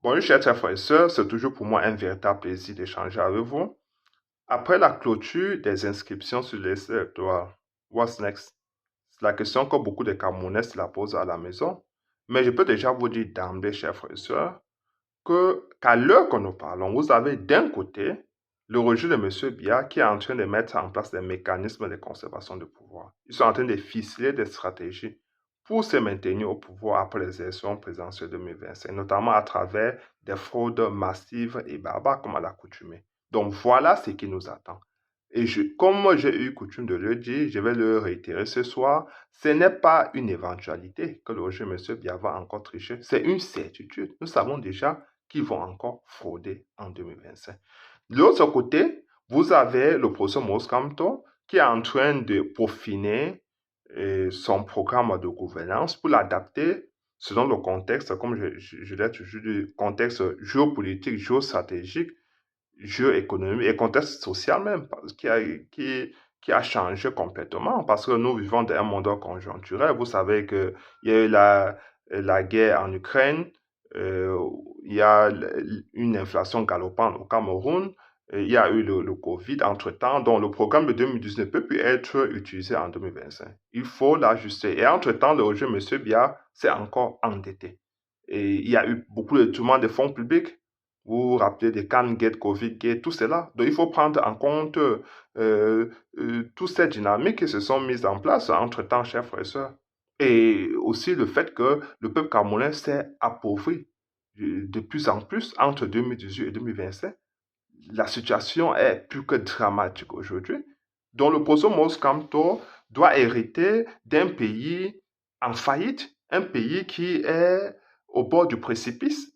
Bonjour chers frères et sœurs, c'est toujours pour moi un véritable plaisir d'échanger avec vous. Après la clôture des inscriptions sur les listes électorales, what's next? C'est la question que beaucoup de Camerounais se la posent à la maison. Mais je peux déjà vous dire d'emblée, chers frères et sœurs, qu'à l'heure que nous parlons, vous avez d'un côté le régime de M. Biya qui est en train de mettre en place des mécanismes de conservation de pouvoir. Ils sont en train de ficeler des stratégies pour se maintenir au pouvoir après les élections présidentielles 2025, notamment à travers des fraudes massives et barbares comme à l'accoutumée. Donc voilà ce qui nous attend. Et comme j'ai eu coutume de le dire, je vais le réitérer ce soir, ce n'est pas une éventualité que le régime de M. Biya va encore tricher, c'est une certitude. Nous savons déjà qu'ils vont encore frauder en 2025. De l'autre côté, vous avez le professeur Moskamto qui est en train de peaufiner son programme de gouvernance pour l'adapter selon le contexte, comme je l'ai toujours dit, contexte géopolitique, géostratégique, géoéconomique et contexte social même, qui a changé complètement parce que nous vivons dans un monde conjoncturel. Vous savez qu'il y a eu la guerre en Ukraine, euh, il y a une inflation galopante au Cameroun, il y a eu le Covid entre-temps, donc le programme de 2019 ne peut plus être utilisé en 2025. Il faut l'ajuster. Et entre-temps, le régime M. Biya s'est encore endetté. Et il y a eu beaucoup de détournements de fonds publics. Vous vous rappelez des CanGate, CovidGate, tout cela. Donc, il faut prendre en compte toutes ces dynamiques qui se sont mises en place entre-temps, chers frères et sœurs. Et aussi le fait que le peuple camerounais s'est appauvri de plus en plus entre 2018 et 2025. La situation est plus que dramatique aujourd'hui. Donc, le professeur Mos Kamto doit hériter d'un pays en faillite, un pays qui est au bord du précipice.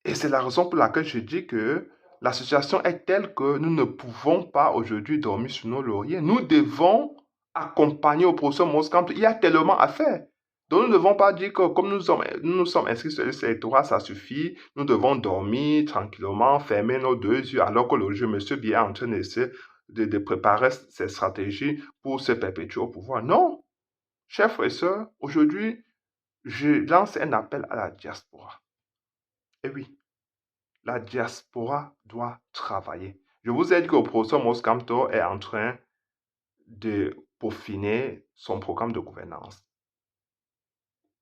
Et c'est la raison pour laquelle je dis que la situation est telle que nous ne pouvons pas aujourd'hui dormir sur nos lauriers. Nous devons accompagner au professeur Moscamp. Il y a tellement à faire. Donc nous ne devons pas dire que comme nous sommes inscrits sur le territoire, ça suffit. Nous devons dormir tranquillement, fermer nos deux yeux, alors que le jeu, monsieur Biya est en train de préparer ses stratégies pour se perpétuer au pouvoir. Non, chers frères et sœurs, aujourd'hui, je lance un appel à la diaspora. Et oui, la diaspora doit travailler. Je vous ai dit que le professeur Moscamto est en train de peaufiner son programme de gouvernance.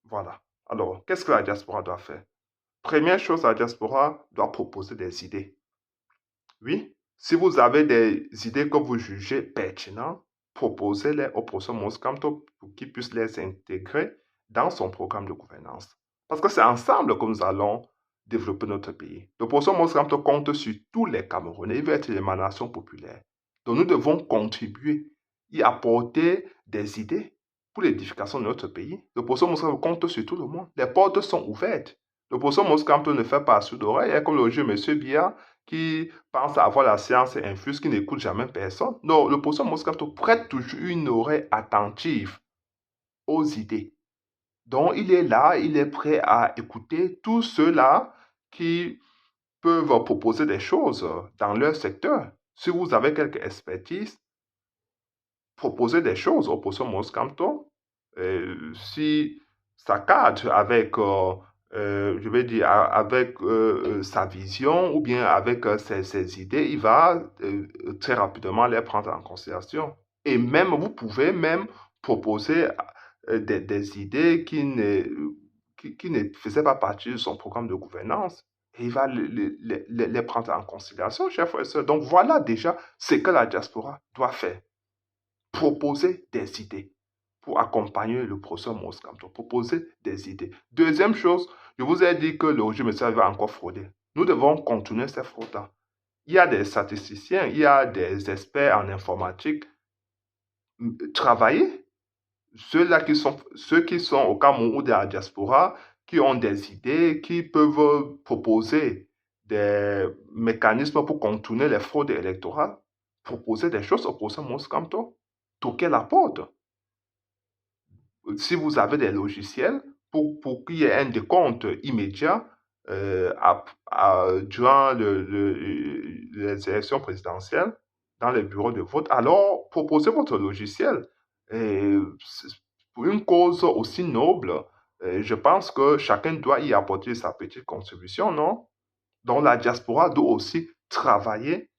Voilà. Alors, qu'est-ce que la diaspora doit faire? Première chose, la diaspora doit proposer des idées. Oui, si vous avez des idées que vous jugez pertinentes, proposez-les au professeur Moscamto pour qu'il puisse les intégrer dans son programme de gouvernance. Parce que c'est ensemble que nous allons développer notre pays. Le professeur Moscamto compte sur tous les Camerounais. Il veut être l'émanation populaire. Donc nous devons contribuer, y apporter des idées pour l'édification de notre pays. Le professeur Moscamto compte sur tout le monde. Les portes sont ouvertes. Le professeur Moscamto ne fait pas sous d'oreille, comme le jeu M. Biya, qui pense avoir la science infuse, qui n'écoute jamais personne. Non, le professeur Moscato prête toujours une oreille attentive aux idées. Donc, il est là, il est prêt à écouter tous ceux-là qui peuvent proposer des choses dans leur secteur. Si vous avez quelque expertise, proposez des choses au professeur Moscato. Si ça cadre avec je vais dire, avec sa vision ou bien avec ses idées, il va très rapidement les prendre en considération. Et même, vous pouvez même proposer des idées qui ne faisaient pas partie de son programme de gouvernance. Et il va les prendre en considération, chers frères et sœurs. Donc voilà déjà ce que la diaspora doit faire. Proposer des idées pour accompagner le professeur Moscato. Proposer des idées. Deuxième chose, je vous ai dit que le régime va encore frauder. Nous devons continuer ces fraudes-là. Il y a des statisticiens, il y a des experts en informatique. Travailler. Ceux qui sont au Cameroun ou de la diaspora, qui ont des idées, qui peuvent proposer des mécanismes pour contourner les fraudes électorales, proposer des choses au professeur Moscato, toquer la porte. Si vous avez des logiciels pour qu'il y ait un décompte immédiat durant les élections présidentielles dans les bureaux de vote, alors proposez votre logiciel. Et pour une cause aussi noble, Je pense que chacun doit y apporter sa petite contribution, non? Donc la diaspora doit aussi travailler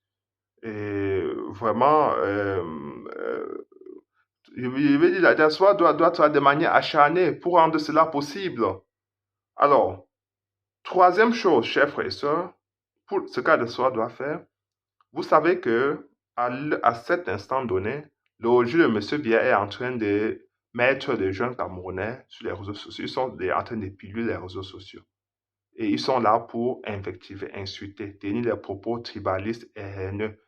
et vraiment, je veux dire, la diaspora doit travailler de manière acharnée pour rendre cela possible. Alors, troisième chose, chers frères et sœurs, pour ce que la diaspora doit faire, vous savez que à cet instant donné, le régime de M. Biya est en train de mettre les jeunes Camerounais sur les réseaux sociaux. Ils sont en train de piluler les réseaux sociaux. Et ils sont là pour invectiver, insulter, tenir des propos tribalistes et haineux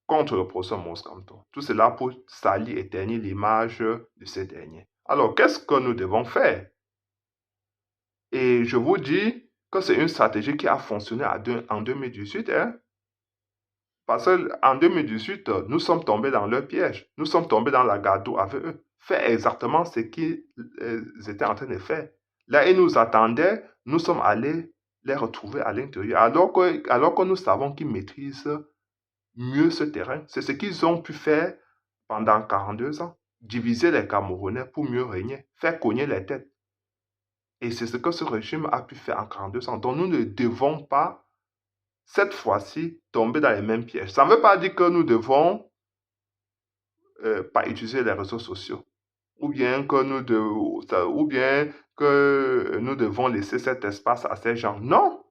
contre le professeur Moscanto. Tout cela pour salir et ternir l'image de ces derniers. Alors, qu'est-ce que nous devons faire? Et je vous dis que c'est une stratégie qui a fonctionné en 2018, hein? Parce qu'en 2018, nous sommes tombés dans leur piège. Nous sommes tombés dans la garde avec eux. Faire exactement ce qu'ils étaient en train de faire. Là, ils nous attendaient. Nous sommes allés les retrouver à l'intérieur. Alors que nous savons qu'ils maîtrisent mieux ce terrain. C'est ce qu'ils ont pu faire pendant 42 ans. Diviser les Camerounais pour mieux régner. Faire cogner les têtes. Et c'est ce que ce régime a pu faire en 42 ans. Donc nous ne devons pas cette fois-ci, tomber dans les mêmes pièges. Ça ne veut pas dire que nous devons pas utiliser les réseaux sociaux, ou bien que nous devons laisser cet espace à ces gens. Non,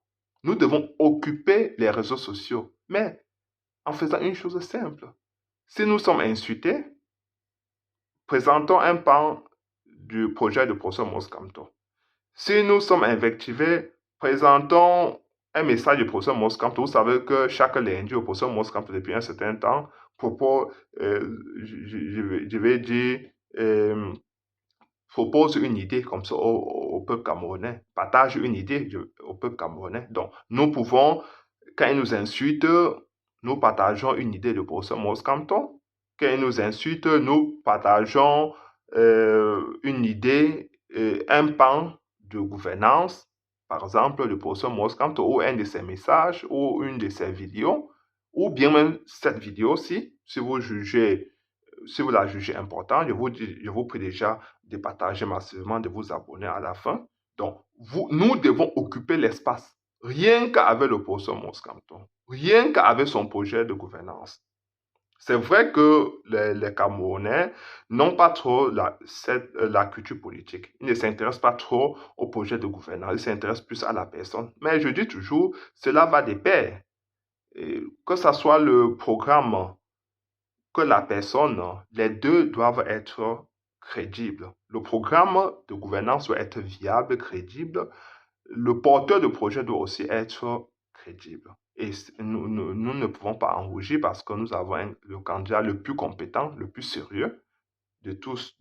nous devons occuper les réseaux sociaux, mais en faisant une chose simple. Si nous sommes insultés, présentons un pan du projet de professeur Moscanto. Si nous sommes invectivés, présentons un message du professeur Moscanto. Vous savez que chaque lundi, le professeur Moscanto, depuis un certain temps, propose, je vais dire, propose une idée comme ça au peuple camerounais, partage une idée au peuple camerounais. Donc, nous pouvons, quand ils nous insultent, nous partageons une idée du professeur Moscanto. Quand ils nous insultent, nous partageons une idée, un pan de gouvernance, par exemple le professeur Moscanto ou un de ses messages ou une de ses vidéos, ou bien même cette vidéo-ci, si vous la jugez importante, je vous prie déjà de partager massivement, de vous abonner à la fin. Donc, nous devons occuper l'espace, rien qu'avec le professeur Moscanto, rien qu'avec son projet de gouvernance. C'est vrai que les Camerounais n'ont pas trop la culture politique. Ils ne s'intéressent pas trop au projet de gouvernance, ils s'intéressent plus à la personne. Mais je dis toujours, cela va de pair. Et que ce soit le programme, que la personne, les deux doivent être crédibles. Le programme de gouvernance doit être viable, crédible. Le porteur de projet doit aussi être crédible. Et nous ne pouvons pas en rougir parce que nous avons le candidat le plus compétent, le plus sérieux de tous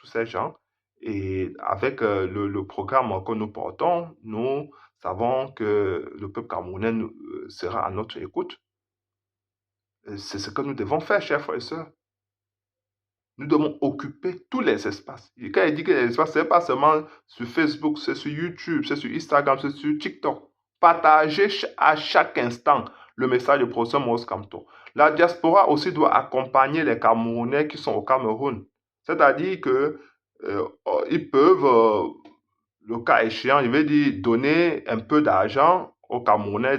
ces gens. Et avec le programme que nous portons, nous savons que le peuple camerounais sera à notre écoute. C'est ce que nous devons faire, chers frères et sœurs. Nous devons occuper tous les espaces. Et quand il dit que les espaces, ce n'est pas seulement sur Facebook, c'est sur YouTube, c'est sur Instagram, c'est sur TikTok. Partagez à chaque instant le message du professeur Maurice Kamto. La diaspora aussi doit accompagner les Camerounais qui sont au Cameroun. C'est-à-dire que ils peuvent, le cas échéant, je vais dire, donner un peu d'argent aux Camerounais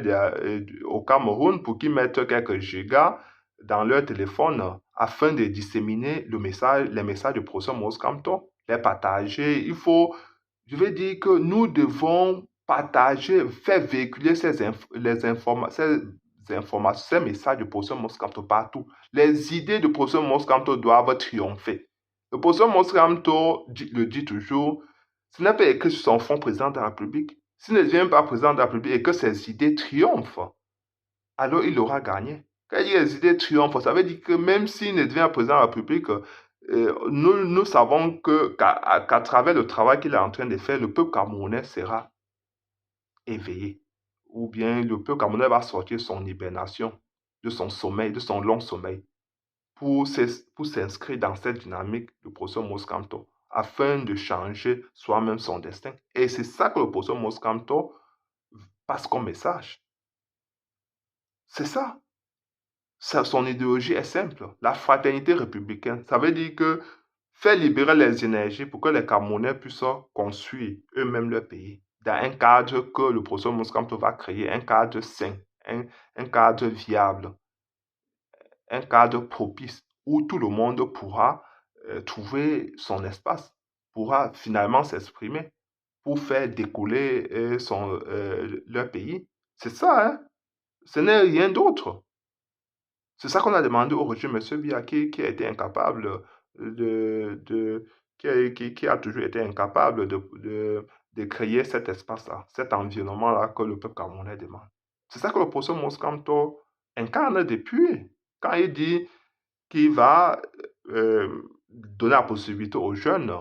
au Cameroun pour qu'ils mettent quelques gigas dans leur téléphone afin de disséminer les messages du professeur Maurice Kamto, les partager. Je vais dire que nous devons partager, faire véhiculer ces informations, ces messages du professeur Maurice Kamto partout. Les idées du professeur Maurice Kamto doivent triompher. Le professeur Maurice Kamto le dit toujours, ce n'est pas écrit sur son front président de la République. S'il ne devient pas président de la République et que ses idées triomphent, alors il aura gagné. Quand il dit les idées triomphent, ça veut dire que même s'il ne devient pas président de la République, nous savons qu'à travers le travail qu'il est en train de faire, le peuple camerounais sera éveillé. Ou bien le peuple camerounais va sortir de son hibernation, de son sommeil, de son long sommeil, pour s'inscrire dans cette dynamique du professeur Moscanto, afin de changer soi-même son destin. Et c'est ça que le professeur Moscanto passe comme message. C'est ça. Son idéologie est simple. La fraternité républicaine. Ça veut dire que faire libérer les énergies pour que les Camerounais puissent construire eux-mêmes leur pays dans un cadre que le professeur Moskamto va créer, un cadre sain, un cadre viable, un cadre propice où tout le monde pourra trouver son espace, pourra finalement s'exprimer pour faire décoller leur pays. C'est ça, hein? Ce n'est rien d'autre. C'est ça qu'on a demandé au régime M. Biya qui a été incapable qui a toujours été incapable de créer cet espace-là, cet environnement-là que le peuple camerounais demande. C'est ça que le professeur Moskamto incarne depuis. Quand il dit qu'il va donner la possibilité aux jeunes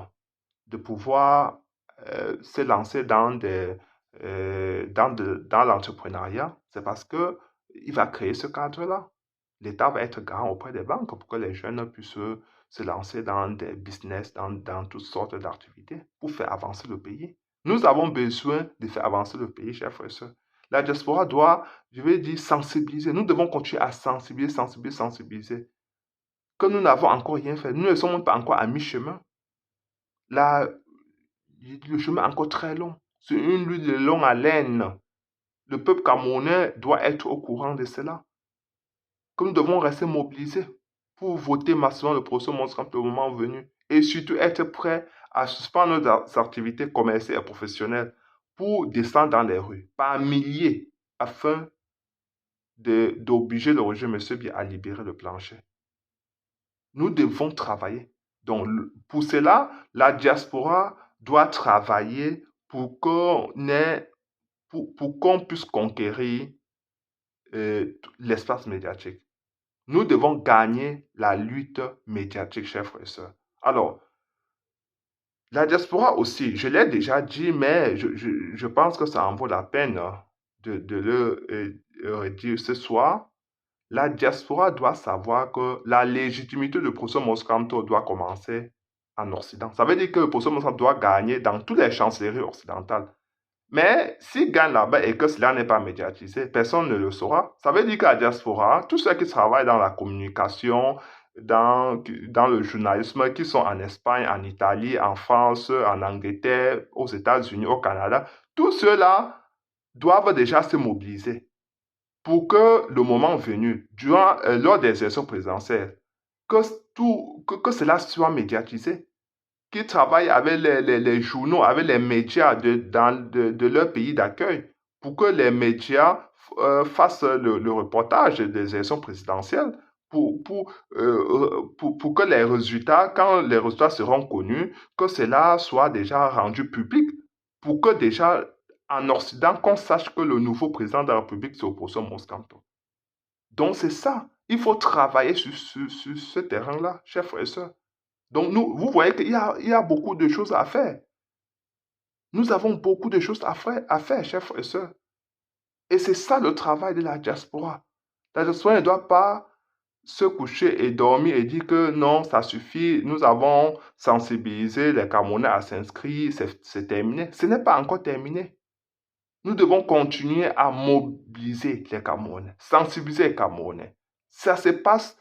de pouvoir se lancer dans l'entrepreneuriat, c'est parce que il va créer ce cadre-là. L'État va être garant auprès des banques pour que les jeunes puissent se lancer dans des business, dans toutes sortes d'activités pour faire avancer le pays. Nous avons besoin de faire avancer le pays, chers frères et sœurs. La diaspora doit, je vais dire, sensibiliser. Nous devons continuer à sensibiliser. Que nous n'avons encore rien fait. Nous ne sommes pas encore à mi-chemin. Le chemin est encore très long. C'est une lutte de longue haleine. Le peuple camerounais doit être au courant de cela. Que nous devons rester mobilisés pour voter massivement le procès Monskamp le moment venu. Et surtout être prêts à suspendre nos activités commerciales et professionnelles pour descendre dans les rues par milliers afin d'obliger le régime M. Biya à libérer le plancher. Nous devons travailler. Donc, pour cela, la diaspora doit travailler pour qu'on puisse conquérir l'espace médiatique. Nous devons gagner la lutte médiatique, chers frères et sœurs. Alors, la diaspora aussi, je l'ai déjà dit, mais je pense que ça en vaut la peine de le dire ce soir. La diaspora doit savoir que la légitimité du professeur Moskamto doit commencer en Occident. Ça veut dire que le professeur Moskamto doit gagner dans toutes les chancelleries occidentales. Mais s'il gagne là-bas et que cela n'est pas médiatisé, personne ne le saura. Ça veut dire qu'à la diaspora, tous ceux qui travaillent dans la communication, dans le journalisme, qui sont en Espagne, en Italie, en France, en Angleterre, aux États-Unis, au Canada, tous ceux-là doivent déjà se mobiliser pour que le moment venu, lors des élections présidentielles, que cela soit médiatisé, qu'ils travaillent avec les journaux, avec les médias de leur pays d'accueil, pour que les médias fassent le reportage des élections présidentielles, pour que les résultats, quand les résultats seront connus, que cela soit déjà rendu public, pour que déjà en Occident, qu'on sache que le nouveau président de la République, c'est Oposso Moskamto. Donc c'est ça. Il faut travailler sur ce terrain-là, chers frères et sœurs. Donc vous voyez qu'il y a beaucoup de choses à faire. Nous avons beaucoup de choses à faire, chers frères et sœurs. Et c'est ça le travail de la diaspora. La diaspora ne doit pas se coucher et dormir et dire que non, ça suffit, nous avons sensibilisé les Camerounais à s'inscrire, c'est terminé. Ce n'est pas encore terminé. Nous devons continuer à mobiliser les Camerounais, sensibiliser les Camerounais. Ça se passe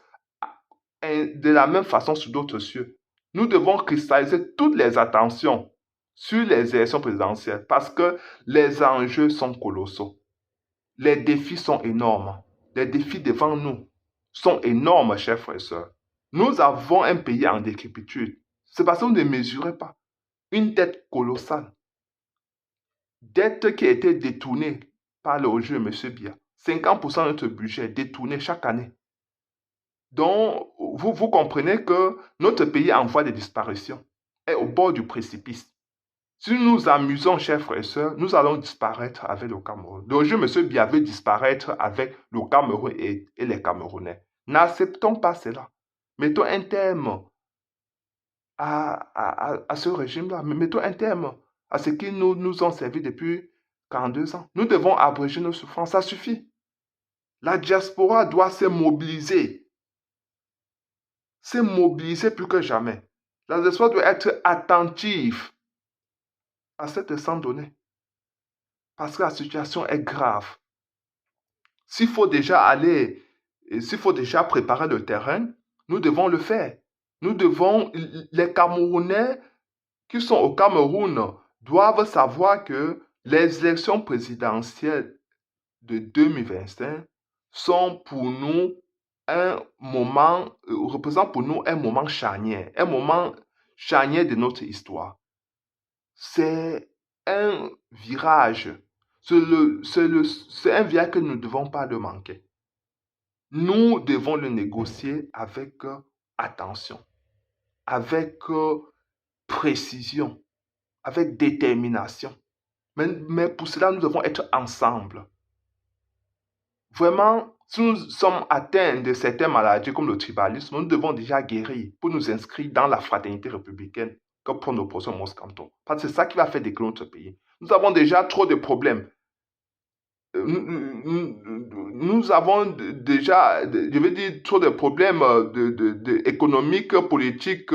de la même façon sur d'autres cieux. Nous devons cristalliser toutes les attentions sur les élections présidentielles parce que les enjeux sont colossaux. Les défis sont énormes. Les défis devant nous sont énormes, chers frères et sœurs. Nous avons un pays en décrépitude. C'est parce que vous ne mesurez pas. Une dette colossale. Dette qui a été détournée par le régime M. Biya. 50% de notre budget détourné chaque année. Donc, vous comprenez que notre pays en voie de disparition est au bord du précipice. Si nous nous amusons, chers frères et sœurs, nous allons disparaître avec le Cameroun. Le régime M. Biya veut disparaître avec le Cameroun et les Camerounais. N'acceptons pas cela. Mettons un terme à ce régime-là. Mettons un terme à ce qui nous ont servi depuis 42 ans. Nous devons abréger nos souffrances. Ça suffit. La diaspora doit se mobiliser. Se mobiliser plus que jamais. La diaspora doit être attentive à cette leçon donnée. Parce que la situation est grave. S'il faut déjà préparer le terrain, nous devons le faire. Les Camerounais qui sont au Cameroun doivent savoir que les élections présidentielles de 2025 sont pour nous représentent pour nous un moment charnière de notre histoire. C'est un virage. C'est un virage que nous ne devons pas le manquer. Nous devons le négocier avec attention, avec précision, avec détermination. Mais pour cela, nous devons être ensemble. Vraiment, si nous sommes atteints de certaines maladies comme le tribalisme, nous devons déjà guérir pour nous inscrire dans la fraternité républicaine que prend l'opposition Moscanton. Parce que c'est ça qui va faire décliner notre pays. Nous avons déjà trop de problèmes. Nous avons déjà, je veux dire, trop de problèmes économiques, politiques,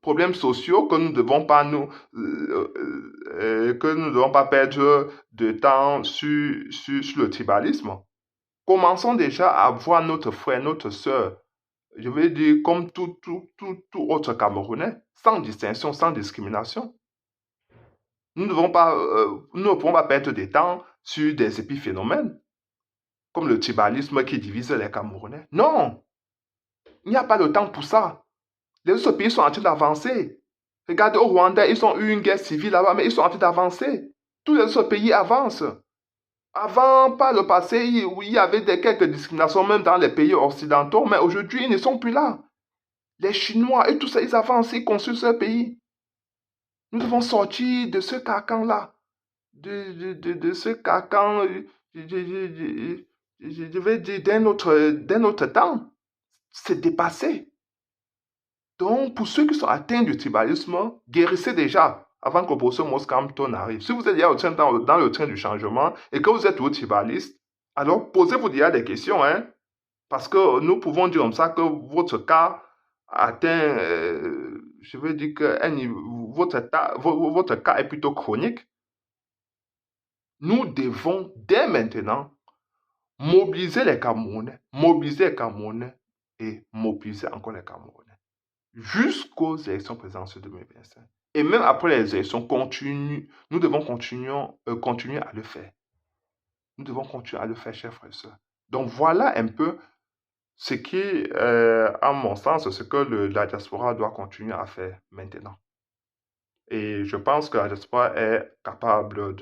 problèmes sociaux que nous ne devons pas que nous ne devons pas perdre de temps sur le tribalisme. Commençons déjà à voir notre frère, notre soeur, je veux dire, comme tout autre Camerounais, sans distinction, sans discrimination. Nous ne pouvons pas perdre de temps sur des épiphénomènes, comme le tribalisme qui divise les Camerounais. Non, il n'y a pas de temps pour ça. Les autres pays sont en train d'avancer. Regardez au Rwanda, ils ont eu une guerre civile là-bas, mais ils sont en train d'avancer. Tous les autres pays avancent. Avant, par le passé, il y avait quelques discriminations même dans les pays occidentaux, mais aujourd'hui, ils ne sont plus là. Les Chinois et tout ça, ils avancent, ils construisent leur pays. Nous devons sortir de ce carcan-là, de ce carcan, je vais dire, d'un autre temps. C'est dépassé. Donc, pour ceux qui sont atteints du tribalisme, guérissez déjà avant que le professeur Moscampton arrive. Si vous êtes déjà dans le train du changement et que vous êtes tribaliste, alors posez-vous déjà des questions, hein, parce que nous pouvons dire comme ça que votre cas atteint, je veux dire que votre cas est plutôt chronique. Nous devons dès maintenant mobiliser les Camerounais et mobiliser encore les Camerounais jusqu'aux élections présidentielles 2025. Et même après les élections, nous devons continuer à le faire. Nous devons continuer à le faire, chers frères et sœurs. Donc voilà un peu ce qui, à mon sens, ce que la diaspora doit continuer à faire maintenant. Et je pense que la diaspora est capable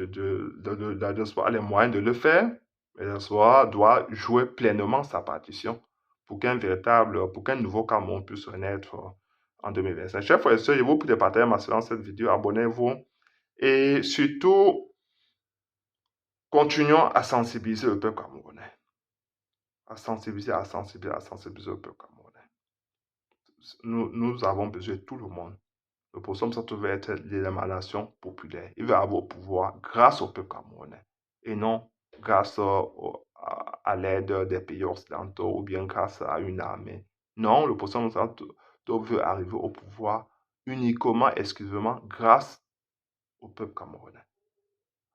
la diaspora a les moyens de le faire. La diaspora doit jouer pleinement sa partition pour qu'un nouveau Cameroun puisse renaître en 2025. Chers frères et sœurs, je vous prie de partager ma séance cette vidéo, abonnez-vous et surtout, continuons à sensibiliser le peuple camerounais. À sensibiliser le peuple camerounais. Nous avons besoin de tout le monde. Le possum se trouve être l'émanation populaire. Il va avoir au pouvoir grâce au peuple camerounais et non grâce à l'aide des pays occidentaux ou bien grâce à une armée. Non, le possum veut arriver au pouvoir uniquement, exclusivement grâce au peuple camerounais.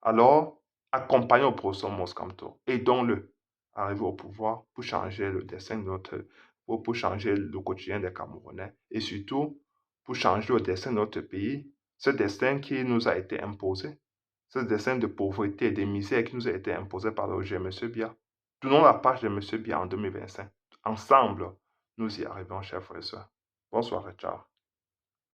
Alors, accompagnons le possum Moscampto, aidons-le à arriver au pouvoir pour changer le destin de pour changer le quotidien des Camerounais et surtout pour changer le destin de notre pays, ce destin qui nous a été imposé, ce destin de pauvreté et de misère qui nous a été imposé par le régime M. Biya. Tournons la page de M. Biya en 2025. Ensemble, nous y arrivons, chers frères et sœurs. Bonsoir et ciao.